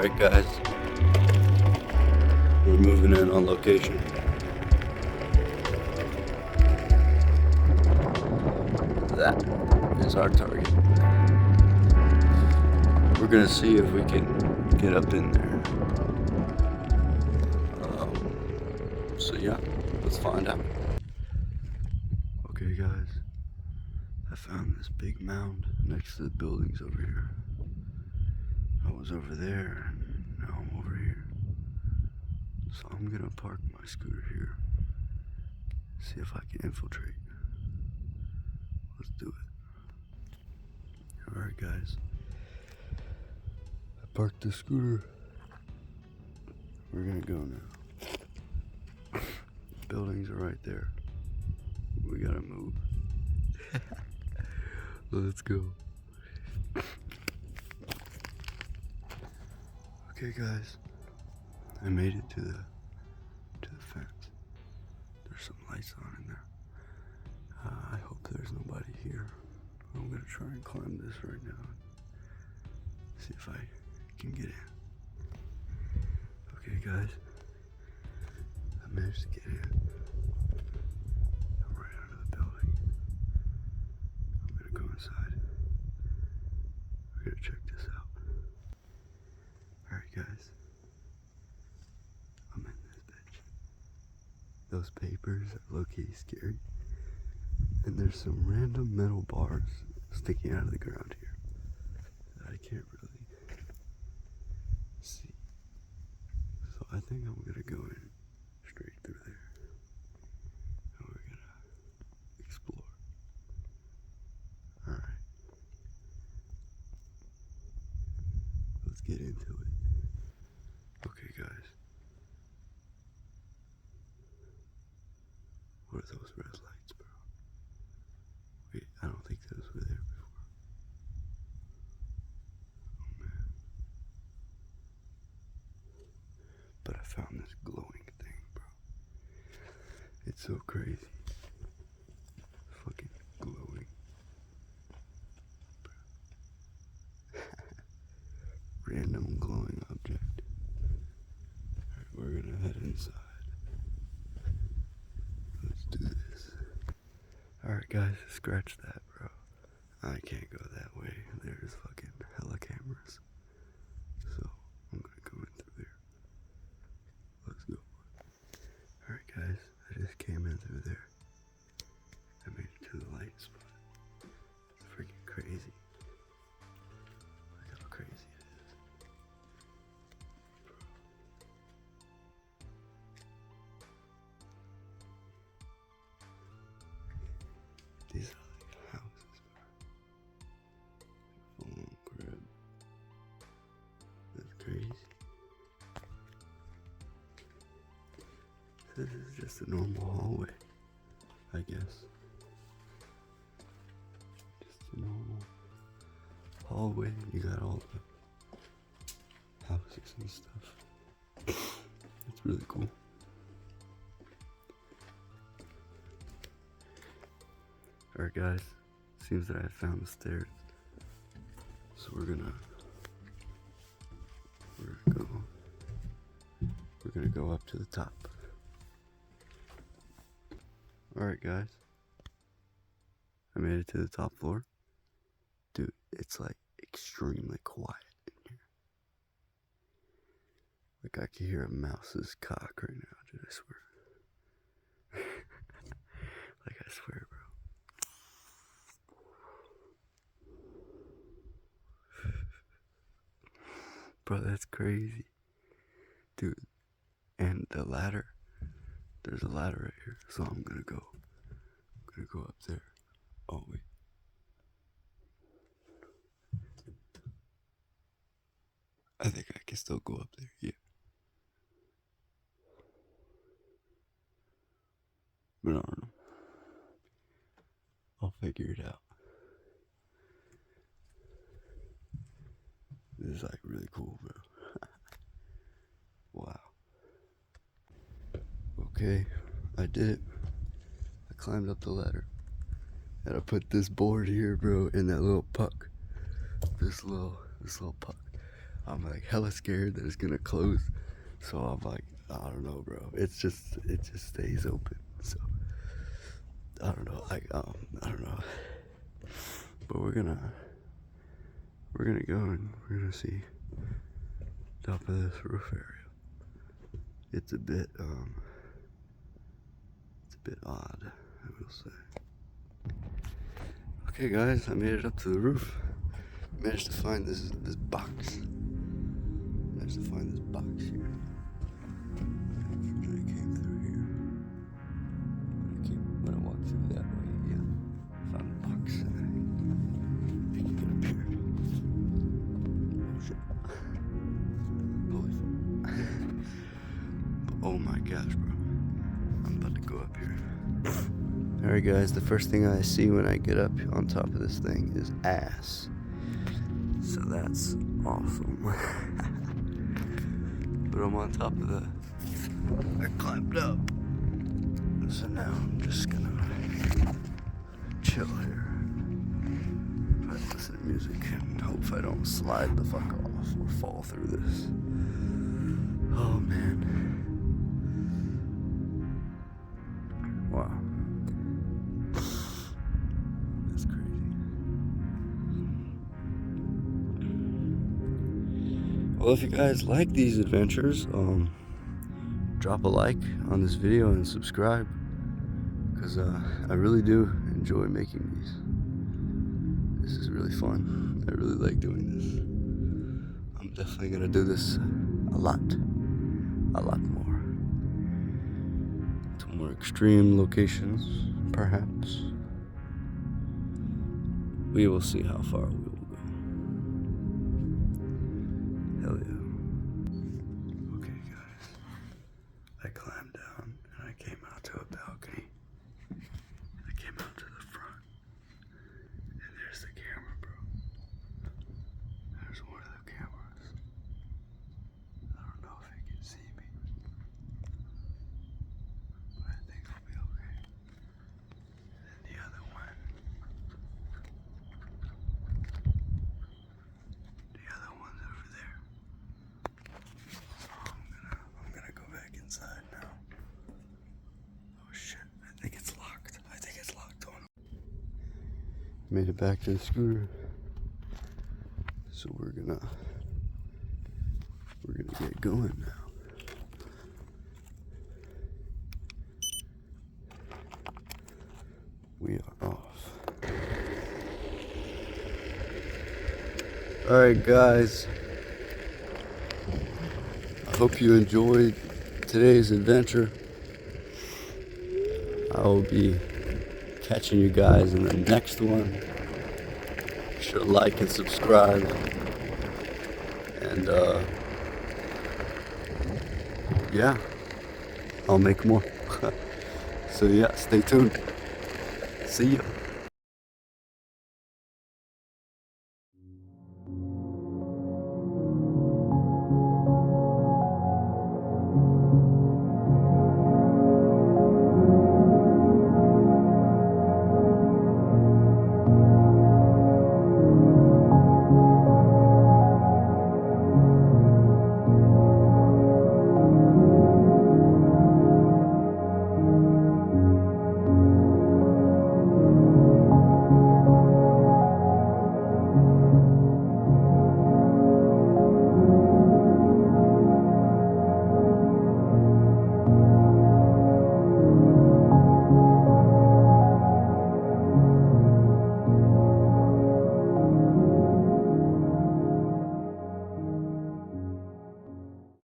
Alright guys, we're moving in on location. That is our target. We're gonna see if we can get up in there. So yeah, let's find out. Okay guys, I found this big mound next to the buildings over here. I was over there, and now I'm over here. So I'm gonna park my scooter here. See if I can infiltrate. Let's do it. Alright guys. I parked the scooter. We're gonna go now. Buildings are right there. We gotta move. Let's go. Okay guys. I made it to the fence. There's some lights on in there. I hope there's nobody here. I'm gonna try and climb this right now. See if I can get in. Okay guys, I managed to get in. I'm right under the building. I'm gonna go inside. We're gonna check this out. Alright guys, I'm in this bitch. Those papers are low-key scary. And there's some random metal bars sticking out of the ground here that I can't really see. So I think I'm gonna go in straight through there. And we're gonna explore. Alright. Let's get into it. Okay guys. What are those red lights, bro? Wait, I don't think those were there before. Oh man. But I found this glowing thing, bro. It's so crazy. Fucking glowing. Random glowing object. Alright, we're gonna head inside. Let's do this. Alright guys, scratch that, bro. I can't go that way. There's fucking hella cameras. So, I'm gonna go in through there. Let's go. Alright guys, I just came in through there. I made it to the light spot. It's freaking crazy. Look how crazy it is. Bro. These are like houses, bro. Full-on crib. That's crazy. This is just a normal hallway, I guess. Just a normal hallway. You got all the houses and stuff. It's really cool. Alright guys, seems that I found the stairs. So we're gonna go up to the top. Alright guys, I made it to the top floor. Dude, it's like extremely quiet in here. Like I can hear a mouse's cock right now, dude, I swear. Like I swear, bro. Bro, that's crazy. Dude, and the ladder. There's a ladder right here, so I'm gonna go up there. Oh wait. I think I can still go up there, yeah. But I don't know. I'll figure it out. This is like really cool, bro. Wow. Okay, I did it. I climbed up the ladder. And I put this board here, bro, in that little puck. This little puck. I'm like hella scared that it's gonna close. So I'm like, I don't know, bro. It just stays open. So I don't know. I don't know. But we're gonna go and we're gonna see top of this roof area. It's a bit odd, I will say. Okay, guys, I made it up to the roof. Managed to find this box. Managed to find this box here. Unfortunately, I came through here. When I walked through that way, yeah, found the box. If you can get up here. Oh shit! Holy fuck! Oh my gosh, bro! I'm about to go up here. Alright, guys. The first thing I see when I get up on top of this thing is ass. So that's awesome. But I'm on top of I climbed up. So now I'm just gonna chill here. Try to listen to music and hope I don't slide the fuck off or fall through this. Oh man. Wow. That's crazy. Well, if you guys like these adventures, drop a like on this video and subscribe, because I really do enjoy making these. This is really fun. I really like doing this. I'm definitely gonna do this a lot more. To more extreme locations, perhaps. We will see how far we will go. Hell yeah. Okay, guys. I climbed down and I came out to a balcony. I came out to the front. And there's the camera, bro. There's one of the cameras. I don't know if you can see me. But I think I'll be okay. And then the other one. The other one's over there. I'm gonna go back inside now. Oh shit, I think it's locked. I think it's locked on. Made it back to the scooter. So we're gonna get going now. We are off. Alright guys, I hope you enjoyed today's adventure. I will be catching you guys in the next one. Be sure to like and subscribe. And yeah, I'll make more. So yeah, stay tuned. See ya.